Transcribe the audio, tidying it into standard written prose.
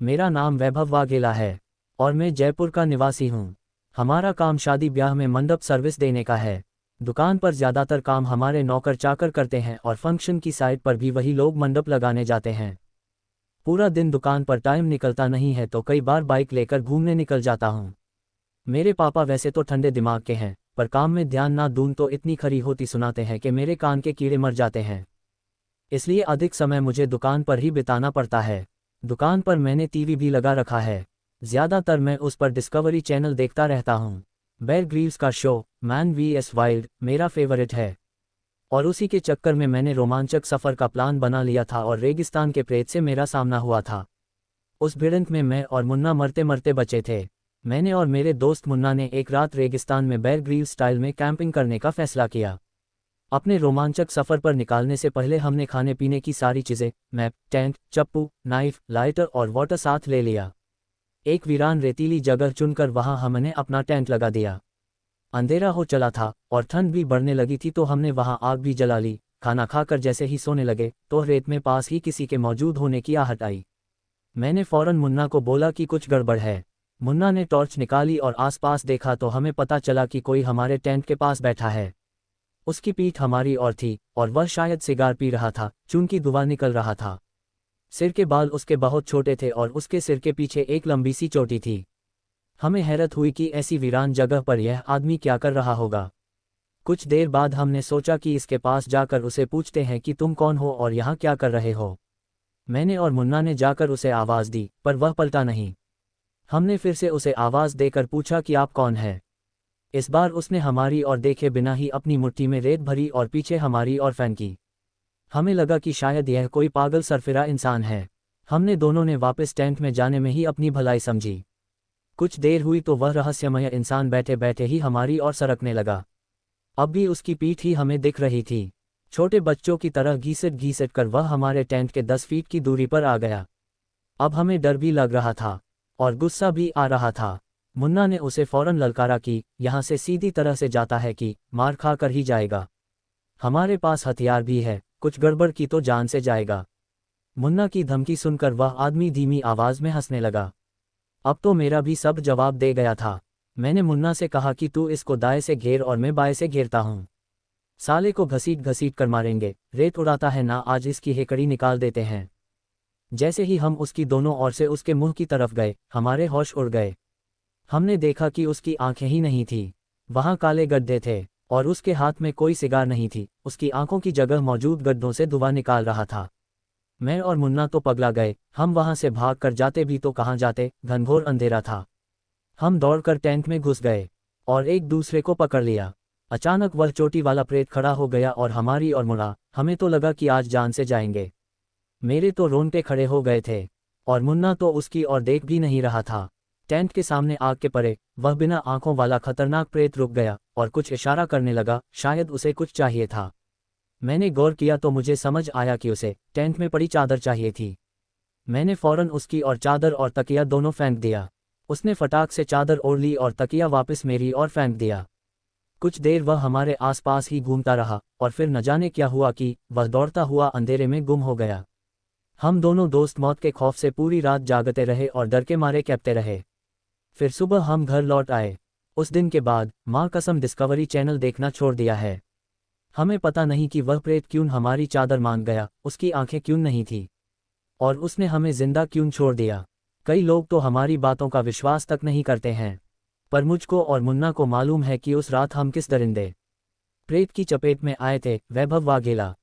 मेरा नाम वैभव वाघेला है और मैं जयपुर का निवासी हूँ। हमारा काम शादी ब्याह में मंडप सर्विस देने का है। दुकान पर ज़्यादातर काम हमारे नौकर चाकर करते हैं और फंक्शन की साइट पर भी वही लोग मंडप लगाने जाते हैं। पूरा दिन दुकान पर टाइम निकलता नहीं है तो कई बार बाइक लेकर घूमने निकल जाता हूँ। मेरे पापा वैसे तो ठंडे दिमाग के हैं, पर काम में ध्यान ना दूं तो इतनी खरी होती सुनाते हैं कि मेरे कान के कीड़े मर जाते हैं। इसलिए अधिक समय मुझे दुकान पर ही बिताना पड़ता है। दुकान पर मैंने टीवी भी लगा रखा है। ज़्यादातर मैं उस पर डिस्कवरी चैनल देखता रहता हूँ। बेयर ग्रिल्स का शो मैन वीएस वाइल्ड मेरा फेवरेट है और उसी के चक्कर में मैंने रोमांचक सफ़र का प्लान बना लिया था और रेगिस्तान के प्रेत से मेरा सामना हुआ था। उस भिड़ंत में मैं और मुन्ना मरते मरते बचे थे। मैंने और मेरे दोस्त मुन्ना ने एक रात रेगिस्तान में बेयर ग्रिल्स स्टाइल में कैंपिंग करने का फैसला किया। अपने रोमांचक सफ़र पर निकालने से पहले हमने खाने पीने की सारी चीज़ें, मैप, टेंट, चप्पू, नाइफ, लाइटर और वाटर साथ ले लिया। एक वीरान रेतीली जगह चुनकर वहां हमने अपना टेंट लगा दिया। अंधेरा हो चला था और ठंड भी बढ़ने लगी थी तो हमने वहां आग भी जला ली। खाना खाकर जैसे ही सोने लगे तो रेत में पास ही किसी के मौजूद होने की आहट आई। मैंने फौरन मुन्ना को बोला कि कुछ गड़बड़ है। मुन्ना ने टॉर्च निकाली और आसपास देखा तो हमें पता चला कि कोई हमारे टेंट के पास बैठा है। उसकी पीठ हमारी ओर थी और वह शायद सिगार पी रहा था, चूंकि धुआं निकल रहा था। सिर के बाल उसके बहुत छोटे थे और उसके सिर के पीछे एक लंबी सी चोटी थी। हमें हैरत हुई कि ऐसी वीरान जगह पर यह आदमी क्या कर रहा होगा। कुछ देर बाद हमने सोचा कि इसके पास जाकर उसे पूछते हैं कि तुम कौन हो और यहाँ क्या कर रहे हो। मैंने और मुन्ना ने जाकर उसे आवाज़ दी पर वह पलटा नहीं। हमने फिर से उसे आवाज़ देकर पूछा कि आप कौन हैं। इस बार उसने हमारी ओर देखे बिना ही अपनी मुट्ठी में रेत भरी और पीछे हमारी ओर फेंकी। हमें लगा कि शायद यह कोई पागल सरफिरा इंसान है। हमने दोनों ने वापस टेंट में जाने में ही अपनी भलाई समझी। कुछ देर हुई तो वह रहस्यमय इंसान बैठे बैठे ही हमारी ओर सरकने लगा। अब भी उसकी पीठ ही हमें दिख रही थी। छोटे बच्चों की तरह घीसट घीसट कर वह हमारे टेंट के 10 फीट की दूरी पर आ गया। अब हमें डर भी लग रहा था और गुस्सा भी आ रहा था। मुन्ना ने उसे फौरन ललकारा कि यहाँ से सीधी तरह से जाता है कि मार खा कर ही जाएगा। हमारे पास हथियार भी है, कुछ गड़बड़ की तो जान से जाएगा। मुन्ना की धमकी सुनकर वह आदमी धीमी आवाज़ में हंसने लगा। अब तो मेरा भी सब जवाब दे गया था। मैंने मुन्ना से कहा कि तू इसको दाएं से घेर और मैं बाएं से घेरता हूँ। साले को घसीट घसीट कर मारेंगे, रेत उड़ाता है ना, आज इसकी हेकड़ी निकाल देते हैं। जैसे ही हम उसकी दोनों ओर से उसके मुंह की तरफ गए, हमारे होश उड़ गए। हमने देखा कि उसकी आंखें ही नहीं थी, वहाँ काले गड्ढे थे और उसके हाथ में कोई सिगार नहीं थी। उसकी आंखों की जगह मौजूद गड्ढों से धुआं निकाल रहा था। मैं और मुन्ना तो पगला गए। हम वहां से भाग कर जाते भी तो कहाँ जाते, घनघोर अंधेरा था। हम दौड़कर टेंट में घुस गए और एक दूसरे को पकड़ लिया। अचानक वह चोटी वाला प्रेत खड़ा हो गया और हमारी ओर मुड़ा। हमें तो लगा कि आज जान से जाएंगे। मेरे तो रोंगटे खड़े हो गए थे और मुन्ना तो उसकी ओर देख भी नहीं रहा था। टेंट के सामने आग के परे वह बिना आंखों वाला खतरनाक प्रेत रुक गया और कुछ इशारा करने लगा, शायद उसे कुछ चाहिए था। मैंने गौर किया तो मुझे समझ आया कि उसे टेंट में पड़ी चादर चाहिए थी। मैंने फौरन उसकी और चादर और तकिया दोनों फेंक दिया। उसने फटाक से चादर ओढ़ ली और तकिया वापस मेरी ओर फेंक दिया। कुछ देर वह हमारे आसपास ही घूमता रहा और फिर न जाने क्या हुआ कि वह दौड़ता हुआ अंधेरे में गुम हो गया। हम दोनों दोस्त मौत के खौफ से पूरी रात जागते रहे और डर के मारे कैपते रहे। फिर सुबह हम घर लौट आए। उस दिन के बाद माँ कसम डिस्कवरी चैनल देखना छोड़ दिया है। हमें पता नहीं कि वह प्रेत क्यों हमारी चादर मांग गया, उसकी आंखें क्यों नहीं थी और उसने हमें जिंदा क्यों छोड़ दिया। कई लोग तो हमारी बातों का विश्वास तक नहीं करते हैं, पर मुझको और मुन्ना को मालूम है कि उस रात हम किस दरिंदे प्रेत की चपेट में आए थे। वैभव वाघेला।